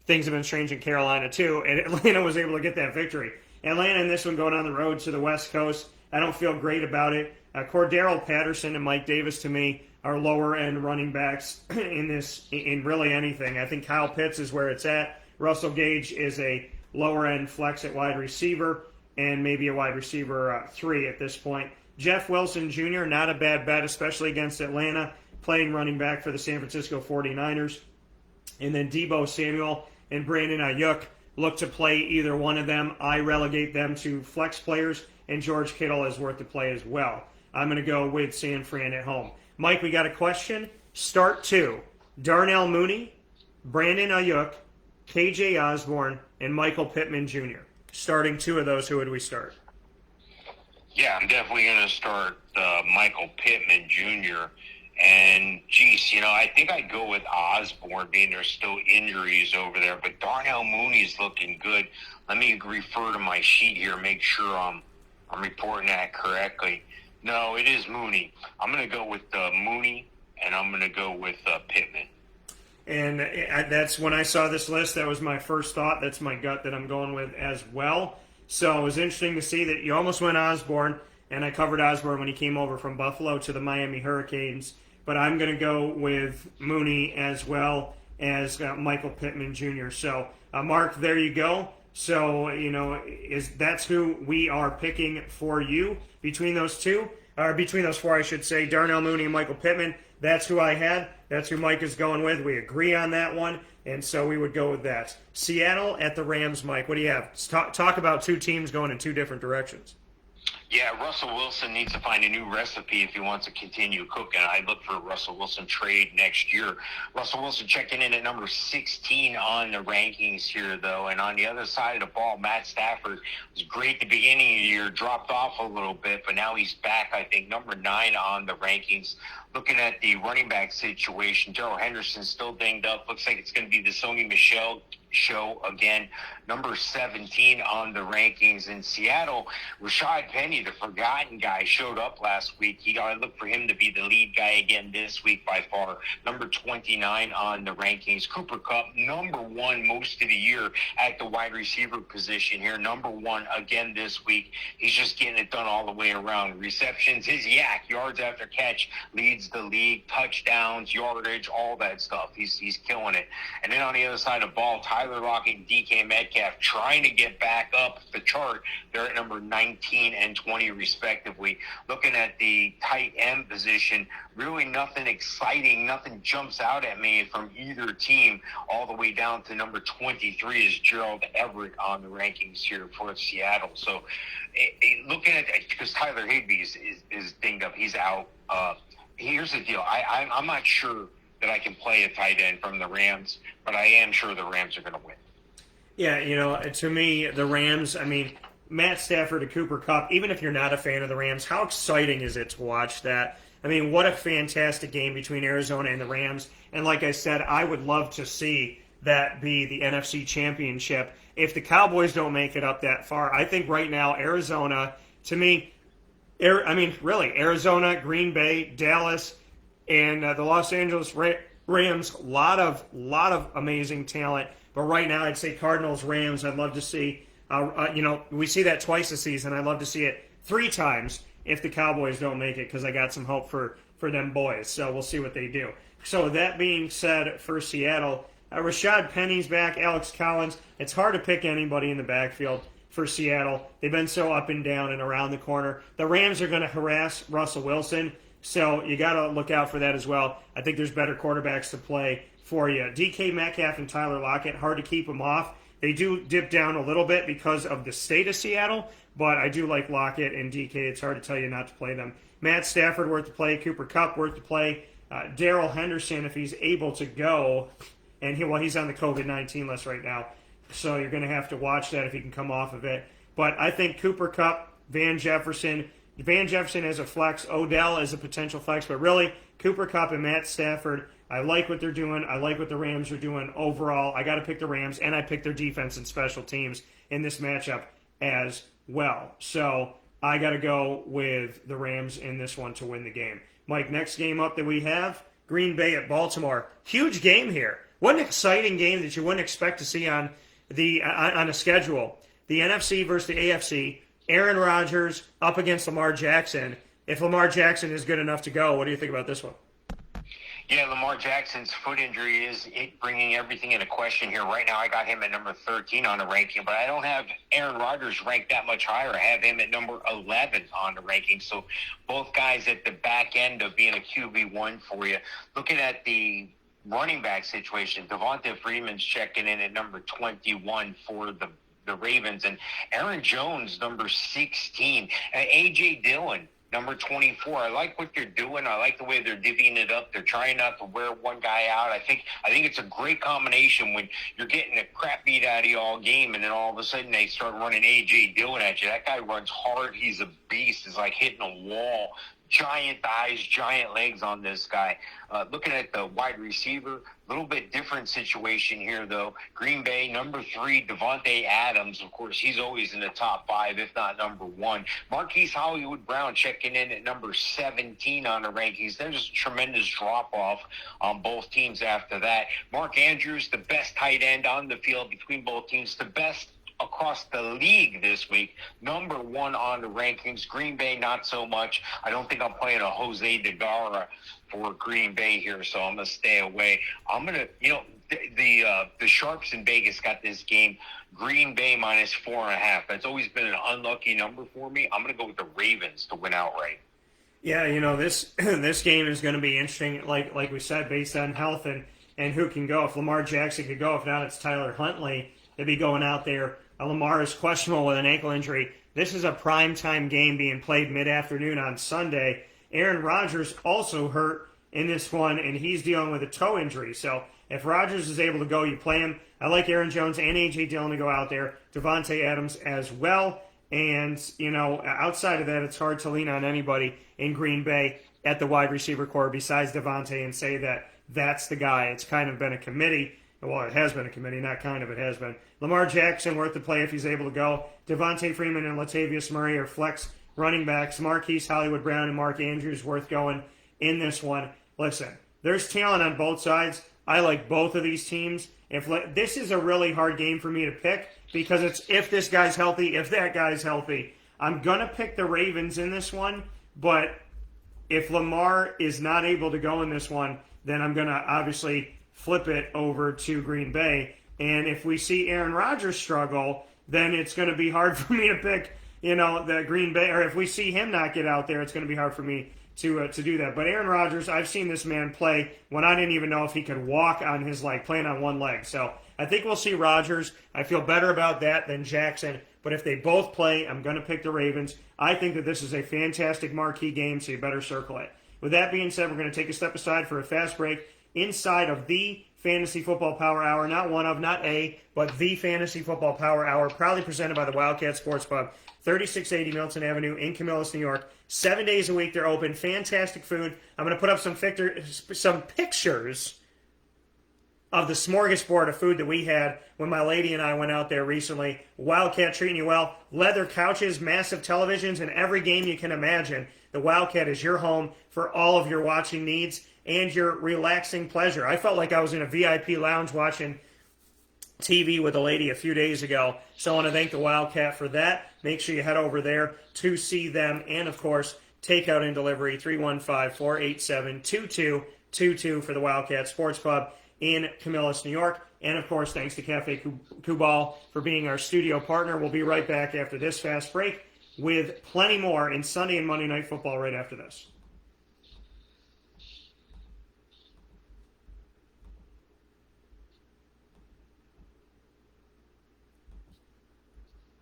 things have been strange in Carolina too. And Atlanta was able to get that victory. Atlanta in this one going on the road to the West Coast. I don't feel great about it. Cordero Patterson and Mike Davis, to me, are lower-end running backs in really anything. I think Kyle Pitts is where it's at. Russell Gage is a lower-end flex at wide receiver and maybe a wide receiver 3 at this point. Jeff Wilson Jr., not a bad bet, especially against Atlanta, playing running back for the San Francisco 49ers. And then Deebo Samuel and Brandon Ayuk look to play either one of them. I relegate them to flex players, and George Kittle is worth the play as well. I'm going to go with San Fran at home. Mike, we got a question. Start 2. Darnell Mooney, Brandon Ayuk, KJ Osborne, and Michael Pittman Jr. Starting 2 of those, who would we start?
Yeah, I'm definitely going to start Michael Pittman Jr. And, geez, I think I'd go with Osborne, being there's still injuries over there. But Darnell Mooney's looking good. Let me refer to my sheet here, make sure I'm reporting that correctly. No, it is Mooney. I'm going to go with Mooney, and I'm going to go with Pittman.
And that's when I saw this list, that was my first thought. That's my gut that I'm going with as well. So it was interesting to see that you almost went Osborne, and I covered Osborne when he came over from Buffalo to the Miami Hurricanes. But I'm going to go with Mooney as well as Michael Pittman Jr. So, Mark, there you go. So, that's who we are picking for you between those 2, or between those 4, I should say, Darnell Mooney and Michael Pittman. That's who I had. That's who Mike is going with. We agree on that one, and so we would go with that. Seattle at the Rams, Mike. What do you have? Talk about 2 teams going in 2 different directions.
Yeah, Russell Wilson needs to find a new recipe if he wants to continue cooking. I look for a Russell Wilson trade next year. Russell Wilson checking in at number 16 on the rankings here, though. And on the other side of the ball, Matt Stafford was great at the beginning of the year, dropped off a little bit, but now he's back, I think, number 9 on the rankings. Looking at the running back situation, Darrell Henderson's still dinged up. Looks like it's going to be the Sony Michel show again. Number 17 on the rankings in Seattle. Rashad Penny, the forgotten guy, showed up last week. I look for him to be the lead guy again this week by far. Number 29 on the rankings. Cooper Kupp, number 1 most of the year at the wide receiver position here. Number 1 again this week. He's just getting it done all the way around. Receptions, his yak, yards after catch, leads the league. Touchdowns, yardage, all that stuff. He's killing it. And then on the other side of the ball, Tyler Lockett and DK Metcalf trying to get back up the chart. They're at number 19 and 20 respectively. Looking at the tight end position, really nothing exciting, nothing jumps out at me from either team. All the way down to number 23 is Gerald Everett on the rankings here for Seattle. So looking at it, because Tyler Higbee is dinged up, he's out. Here's the deal. I'm not sure that I can play a tight end from the Rams, but I am sure the Rams are going to win.
Yeah, to me, the Rams, Matt Stafford and Cooper Kupp, even if you're not a fan of the Rams, how exciting is it to watch that? What a fantastic game between Arizona and the Rams. And like I said, I would love to see that be the NFC Championship. If the Cowboys don't make it up that far, I think right now Arizona, to me, really, Arizona, Green Bay, Dallas, and the Los Angeles Rams, a lot of amazing talent. But right now, I'd say Cardinals, Rams, I'd love to see. We see that twice a season. I'd love to see it 3 times if the Cowboys don't make it, because I got some hope for them boys. So we'll see what they do. So that being said, for Seattle, Rashad Penny's back, Alex Collins. It's hard to pick anybody in the backfield for Seattle. They've been so up and down and around the corner. The Rams are going to harass Russell Wilson, so you got to look out for that as well. I think there's better quarterbacks to play for you. DK Metcalf and Tyler Lockett, hard to keep them off. They do dip down a little bit because of the state of Seattle, but I do like Lockett and DK. It's hard to tell you not to play them. Matt Stafford, worth to play. Cooper Kupp, worth to play. Darrell Henderson, if he's able to go, and he's on the COVID-19 list right now, so you're going to have to watch that if he can come off of it. But I think Cooper Kupp, Van Jefferson as a flex, Odell as a potential flex, but really Cooper Kupp and Matt Stafford, I like what they're doing. I like what the Rams are doing overall. I got to pick the Rams, and I pick their defense and special teams in this matchup as well. So I got to go with the Rams in this one to win the game. Mike, next game up that we have, Green Bay at Baltimore. Huge game here. What an exciting game that you wouldn't expect to see on a schedule. The NFC versus the AFC. Aaron Rodgers up against Lamar Jackson. If Lamar Jackson is good enough to go, what do you think about this one?
Yeah, Lamar Jackson's foot injury is bringing everything into question here. Right now, I got him at number 13 on the ranking, but I don't have Aaron Rodgers ranked that much higher. I have him at number 11 on the ranking. So both guys at the back end of being a QB1 for you. Looking at the running back situation, Devonte Freeman's checking in at number 21 for the Ravens, and Aaron Jones, number 16, and A.J. Dillon, number 24. I like what they're doing. I like the way they're divvying it up. They're trying not to wear one guy out. I think it's a great combination when you're getting the crap beat out of you all game, and then all of a sudden they start running A.J. Dillon at you. That guy runs hard. He's a beast. It's like hitting a wall. Giant thighs, giant legs on this guy. Looking at the wide receiver, a little bit different situation here, though. Green Bay, number 3, Devonte Adams. Of course, he's always in the top 5, if not number 1. Marquise Hollywood-Brown checking in at number 17 on the rankings. There's a tremendous drop-off on both teams after that. Mark Andrews, the best tight end on the field between both teams, the best across the league this week, number 1 on the rankings. Green Bay, not so much. I don't think I'm playing a Jose DeGara for Green Bay here, so I'm going to stay away. I'm going to, the Sharps in Vegas got this game, Green Bay minus 4.5. That's always been an unlucky number for me. I'm going to go with the Ravens to win outright.
Yeah, this this game is going to be interesting, like we said, based on health and who can go. If Lamar Jackson could go, if not, it's Tyler Huntley. They'd be going out there. Lamar is questionable with an ankle injury. This is a primetime game being played mid-afternoon on Sunday. Aaron Rodgers also hurt in this one, and he's dealing with a toe injury. So if Rodgers is able to go, you play him. I like Aaron Jones and A.J. Dillon to go out there. Devonte Adams as well. And, outside of that, it's hard to lean on anybody in Green Bay at the wide receiver core besides Devonte and say that that's the guy. It's kind of been a committee. Well, it has been a committee, not kind of, it has been. Lamar Jackson, worth the play if he's able to go. Devontae Freeman and Latavius Murray are flex running backs. Marquise Hollywood-Brown and Mark Andrews worth going in this one. Listen, there's talent on both sides. I like both of these teams. This is a really hard game for me to pick because it's if this guy's healthy, if that guy's healthy. I'm going to pick the Ravens in this one, but if Lamar is not able to go in this one, then I'm going to obviously flip it over to Green Bay. And if we see Aaron Rodgers struggle, then it's going to be hard for me to pick, the Green Bay. Or if we see him not get out there, it's going to be hard for me to do that. But Aaron Rodgers, I've seen this man play when I didn't even know if he could walk on his leg, playing on one leg. So I think we'll see Rodgers. I feel better about that than Jackson. But if they both play, I'm going to pick the Ravens. I think that this is a fantastic marquee game, so you better circle it. With that being said, we're going to take a step aside for a fast break inside of the Fantasy Football Power Hour, not one of, not a, but the Fantasy Football Power Hour, proudly presented by the Wildcat Sports Pub, 3680 Milton Avenue in Camillus, New York. 7 days a week they're open. Fantastic food. I'm going to put up some pictures of the smorgasbord of food that we had when my lady and I went out there recently. Wildcat treating you well. Leather couches, massive televisions, and every game you can imagine. The Wildcat is your home for all of your watching needs and your relaxing pleasure. I felt like I was in a VIP lounge watching TV with a lady a few days ago. So I want to thank the Wildcat for that. Make sure you head over there to see them. And, of course, takeout and delivery, 315-487-2222 for the Wildcat Sports Pub in Camillus, New York. And, of course, thanks to Cafe Kubal for being our studio partner. We'll be right back after this fast break with plenty more in Sunday and Monday Night Football right after this.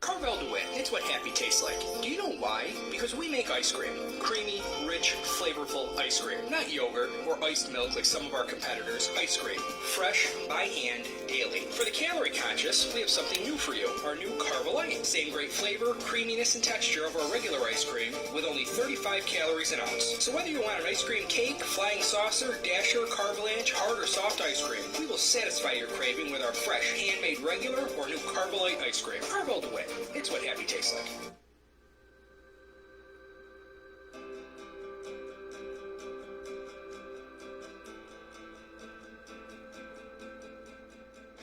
Carvel DeWitt, it's what happy tastes like. Do you know why? Why? Because we make ice cream. Creamy, rich, flavorful ice cream. Not yogurt or iced milk like some of our competitors. Ice cream. Fresh, by hand, daily. For the calorie conscious, we have something new for you. Our new Carbolite. Same great flavor, creaminess, and texture of our regular ice cream with only 35 calories an ounce. So whether you want an ice cream cake, flying saucer, dasher, carvalanche, hard or soft ice cream, we will satisfy your craving with our fresh, handmade regular or new Carbolite ice cream. Carbo to win. It's what happy tastes like.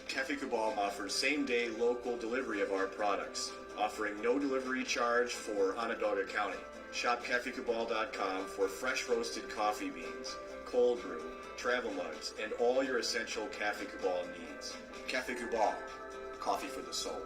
Cafe Cabal offers same-day local delivery of our products, offering no delivery charge for Onondaga County. Shop cafecabal.com for fresh roasted coffee beans, cold brew, travel mugs, and all your essential Cafe Cabal needs. Cafe Cabal, coffee for the soul.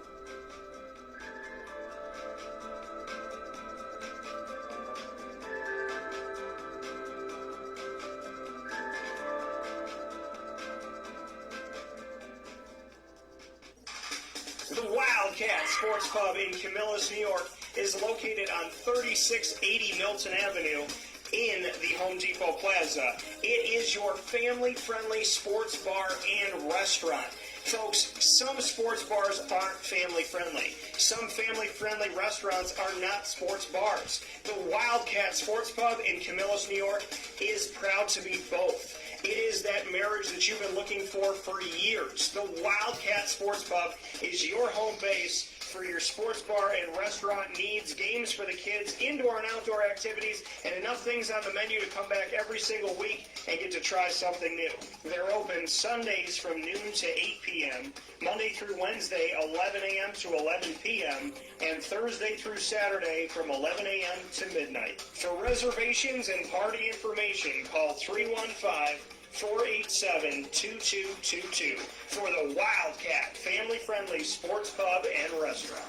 The Wildcat Sports Pub in Camillus, New York is located on 3680 Milton Avenue in the Home Depot Plaza. It is your family-friendly sports bar and restaurant. Folks, some sports bars aren't family-friendly. Some family-friendly restaurants are not sports bars. The Wildcat Sports Pub in Camillus, New York is proud to be both. It is that marriage that you've been looking for years. The Wildcat Sports Pub is your home base for your sports bar and restaurant needs, games for the kids, indoor and outdoor activities, and enough things on the menu to come back every single week and get to try something new. They're open Sundays from noon to 8 p.m., Monday through Wednesday, 11 a.m. to 11 p.m., and Thursday through Saturday from 11 a.m. to midnight. For reservations and party information, call 315-487-2222 for the Wildcat family-friendly sports pub and restaurant.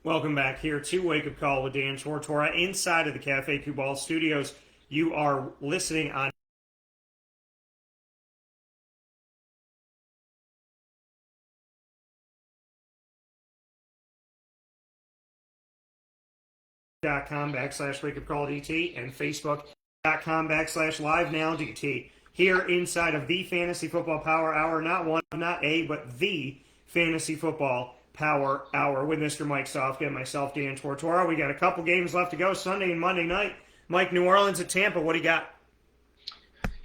Welcome back here to Wake Up Call with Dan Tortora inside of the Cafe Kubal studios. You are listening on .com/wakeupcalldt and Facebook.com/live-now-DT. Here inside of the Fantasy Football Power Hour, not one, not a, but the Fantasy Football Power Hour with Mr. Mike Sofka and myself, Dan Tortora. We got a couple games left to go, Sunday and Monday night. Mike, New Orleans at Tampa, what do you got?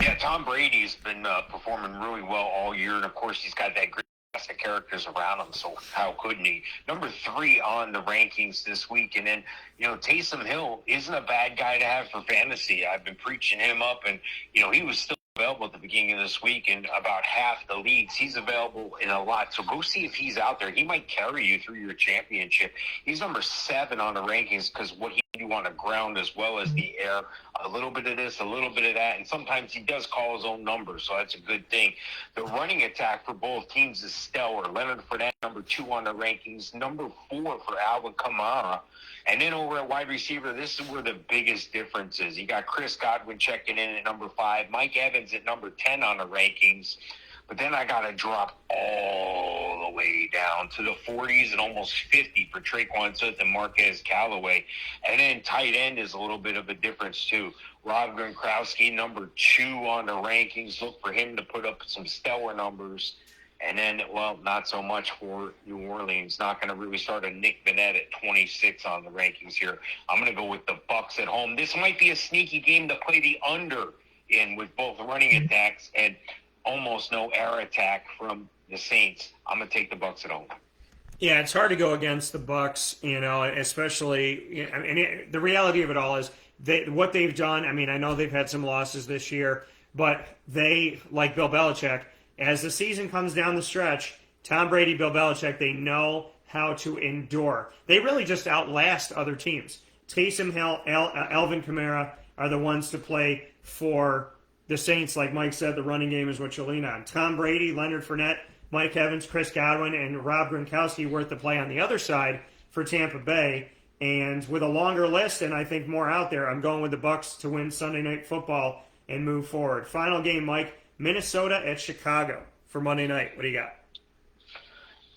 Yeah, Tom Brady's been performing really well all year, and of course he's got that great cast of characters around him, so how couldn't he? Number 3 on the rankings this week, and then, Taysom Hill isn't a bad guy to have for fantasy. I've been preaching him up, and, he was still available at the beginning of this week in about half the leagues. He's available in a lot, so go see if he's out there. He might carry you through your championship. He's number 7 on the rankings because what he can do on the ground as well as the air, a little bit of this, a little bit of that, and sometimes he does call his own numbers, so that's a good thing. The running attack for both teams is stellar. Leonard Fournette, number 2 on the rankings, number 4 for Alvin Kamara. And then over at wide receiver, this is where the biggest difference is. You got Chris Godwin checking in at number 5, Mike Evans at number 10 on the rankings. But then I got to drop all the way down to the 40s and almost 50 for Traquan Smith and Marquez Callaway. And then tight end is a little bit of a difference, too. Rob Gronkowski, number 2 on the rankings. Look for him to put up some stellar numbers. And then, well, not so much for New Orleans. Not going to really start a Nick Vannett at 26 on the rankings here. I'm going to go with the Bucs at home. This might be a sneaky game to play the under in with both running attacks and almost no air attack from the Saints. I'm going to take the Bucs at home.
Yeah, it's hard to go against the Bucs, especially. The reality of it all is what they've done. I mean, I know they've had some losses this year, but they, like Bill Belichick, as the season comes down the stretch, Tom Brady, Bill Belichick, they know how to endure. They really just outlast other teams. Taysom Hill, Alvin Kamara are the ones to play for the Saints. Like Mike said, the running game is what you lean on. Tom Brady, Leonard Fournette, Mike Evans, Chris Godwin, and Rob Gronkowski worth the play on the other side for Tampa Bay. And with a longer list and I think more out there, I'm going with the Bucs to win Sunday Night Football and move forward. Final game, Mike. Minnesota at Chicago. for Monday night. What do you got?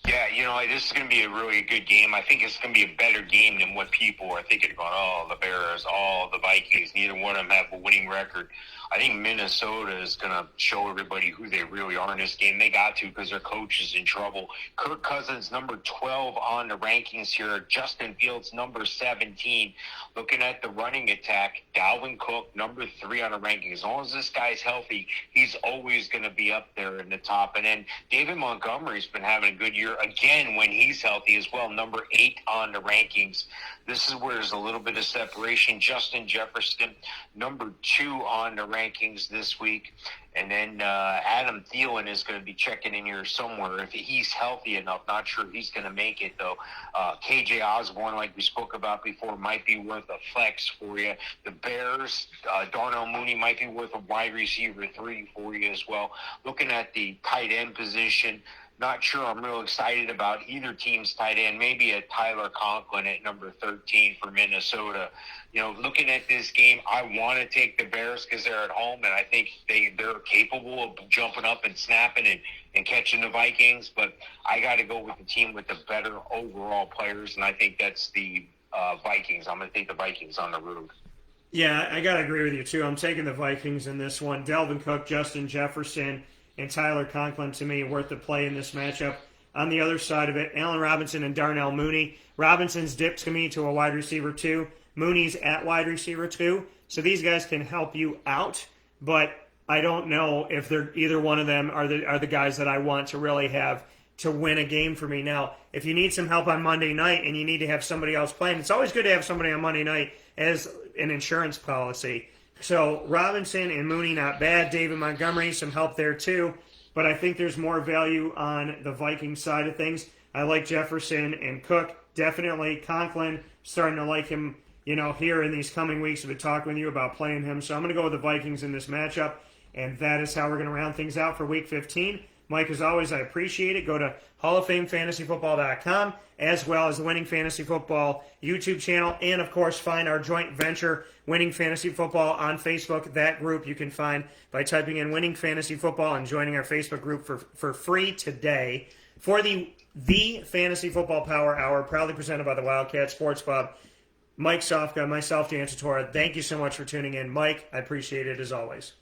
Yeah, this is going to be a really good game. I think it's going to be a better game than what people are thinking about. Oh, the Bears, the Vikings, neither one of them have a winning record. I think Minnesota is going to show everybody who they really are in this game. They got to because their coach is in trouble. Kirk Cousins, number 12 on the rankings here. Justin Fields, number 17. Looking at the running attack, Dalvin Cook, number 3 on the rankings. As long as this guy's healthy, he's always going to be up there in the top. And then David Montgomery's been having a good year again when he's healthy as well, number 8 on the rankings. This is where there's a little bit of separation. Justin Jefferson, number 2 on the rankings this week. And then Adam Thielen is going to be checking in here somewhere if he's healthy enough. Not sure he's going to make it, though. KJ Osborne, like we spoke about before, might be worth a flex for you. The Bears, Darnell Mooney might be worth a wide receiver 3 for you as well. Looking at the tight end position, not sure I'm real excited about either team's tight end. Maybe a Tyler Conklin at number 13 for Minnesota. Looking at this game, I want to take the Bears because they're at home, and I think they're capable of jumping up and snapping and catching the Vikings. But I got to go with the team with the better overall players, and I think that's the Vikings. I'm going to take the Vikings on the road.
Yeah, I got to agree with you, too. I'm taking the Vikings in this one. Dalvin Cook, Justin Jefferson, and Tyler Conklin, to me, worth the play in this matchup. On the other side of it, Allen Robinson and Darnell Mooney. Robinson's dipped to me to a wide receiver 2. Mooney's at wide receiver 2. So these guys can help you out, but I don't know if they're either one of them are the guys that I want to really have to win a game for me. Now, if you need some help on Monday night and you need to have somebody else playing, it's always good to have somebody on Monday night as an insurance policy. So Robinson and Mooney, not bad. David Montgomery, some help there too. But I think there's more value on the Vikings side of things. I like Jefferson and Cook. Definitely Conklin, starting to like him, here in these coming weeks. I've been talking with you about playing him. So I'm going to go with the Vikings in this matchup. And that is how we're going to round things out for Week 15. Mike, as always, I appreciate it. Go to HallOfFameFantasyFootball.com, as well as the Winning Fantasy Football YouTube channel. And, of course, find our joint venture, Winning Fantasy Football, on Facebook. That group you can find by typing in Winning Fantasy Football and joining our Facebook group for free today. For the Fantasy Football Power Hour, proudly presented by the Wildcat Sports Pub, Mike Sofka, myself, Dan Tortora, thank you so much for tuning in. Mike, I appreciate it as always.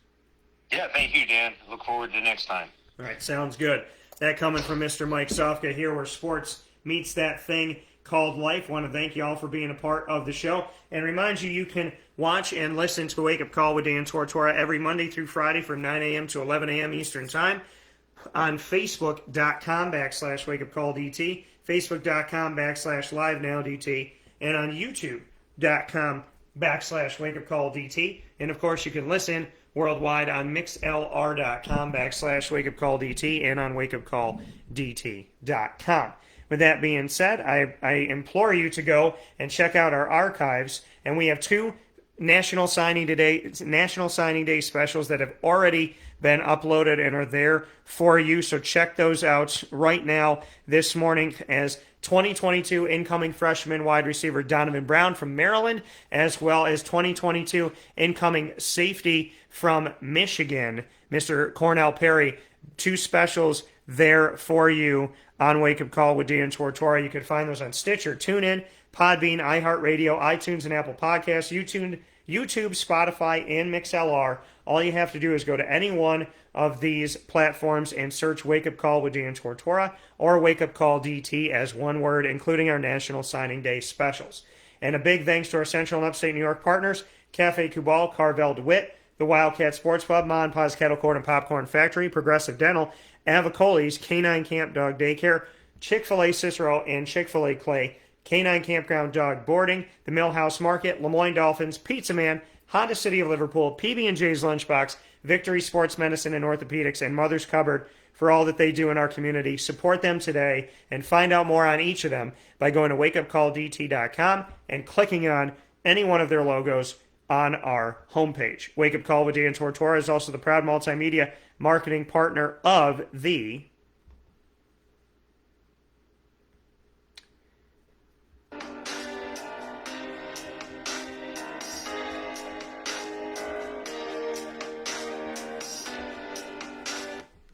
Yeah, thank you, Dan. Look forward to next time.
All right, sounds good. That coming from Mr. Mike Sofka here, where sports meets that thing called life. Want to thank you all for being a part of the show, and remind you can watch and listen to Wake Up Call with Dan Tortora every Monday through Friday from 9 a.m. to 11 a.m. Eastern Time on Facebook.com/WakeUpCallDT, Facebook.com/LiveNowDT, and on YouTube.com/WakeUpCallDT. And of course, you can listen worldwide on mixlr.com/WakeUpCallDT and on WakeUpCallDT.com. With that being said, I implore you to go and check out our archives, and we have 2 National Signing Day specials that have already been uploaded and are there for you. So check those out right now this morning, as 2022 incoming freshman wide receiver Donovan Brown from Maryland, as well as 2022 incoming safety from Michigan, Mr. Cornell Perry. 2 specials there for you on Wake Up Call with Dan Tortora. You can find those on Stitcher, TuneIn, Podbean, iHeartRadio, iTunes, and Apple Podcasts, YouTube, Spotify, and MixLR. All you have to do is go to any one of these platforms and search Wake Up Call with Dan Tortora or Wake Up Call DT as one word, including our National Signing Day specials. And a big thanks to our Central and Upstate New York partners, Cafe Cubal, Carvel DeWitt, the Wildcat Sports Pub, Ma and Pa's Kettle Corn and Popcorn Factory, Progressive Dental, Avicoli's, Canine Camp Dog Daycare, Chick-fil-A Cicero, and Chick-fil-A Clay, Canine Campground Dog Boarding, the Millhouse Market, Lemoyne Dolphins, Pizza Man, Honda City of Liverpool, PB&J's Lunchbox, Victory Sports Medicine and Orthopedics, and Mother's Cupboard for all that they do in our community. Support them today and find out more on each of them by going to wakeupcalldt.com and clicking on any one of their logos on our homepage. Wake Up Call with Dan Tortora is also the proud multimedia marketing partner of the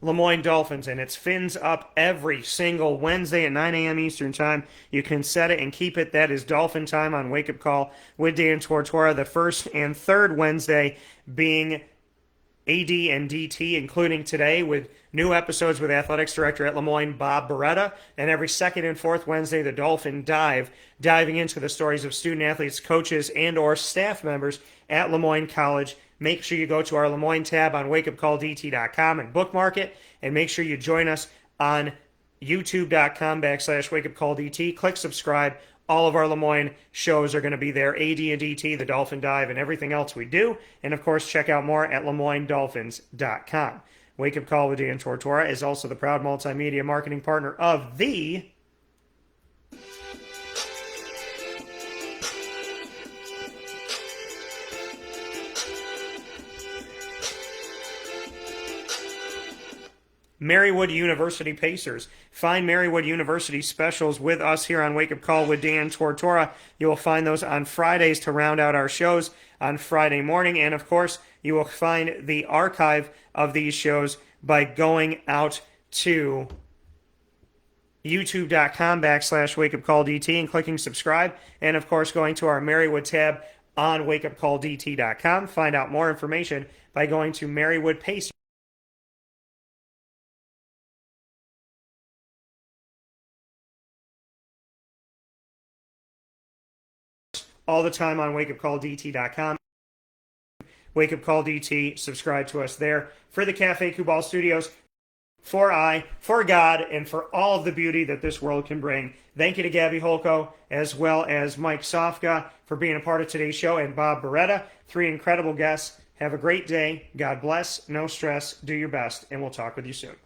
Lemoyne Dolphins, and it's Fins Up every single Wednesday at 9 a.m. Eastern Time. You can set it and keep it. That is Dolphin Time on Wake Up Call with Dan Tortora. The first and third Wednesday being AD and DT, including today with new episodes with Athletics Director at Lemoyne, Bob Beretta. And every second and fourth Wednesday, the Dolphin Dive, diving into the stories of student athletes, coaches, and or staff members at Lemoyne College. Make sure you go to our Lemoyne tab on wakeupcalldt.com and bookmark it. And make sure you join us on youtube.com/wakeupcalldt. Click subscribe. All of our Lemoyne shows are going to be there. AD and DT, the Dolphin Dive, and everything else we do. And, of course, check out more at LemoyneDolphins.com. Wake Up Call with Dan Tortora is also the proud multimedia marketing partner of the Marywood University Pacers. Find Marywood University specials with us here on Wake Up Call with Dan Tortora. You will find those on Fridays to round out our shows on Friday morning. And, of course, you will find the archive of these shows by going out to youtube.com/wakeupcalldt and clicking subscribe. And, of course, going to our Marywood tab on wakeupcalldt.com. Find out more information by going to Marywood Pacers. All the time on wakeupcalldt.com. Wake Up Call DT, subscribe to us there. For the Cafe Kubal Studios, for I, for God, and for all of the beauty that this world can bring. Thank you to Gabby Holko, as well as Mike Sofka, for being a part of today's show, and Bob Beretta. 3 incredible guests. Have a great day. God bless. No stress. Do your best, and we'll talk with you soon.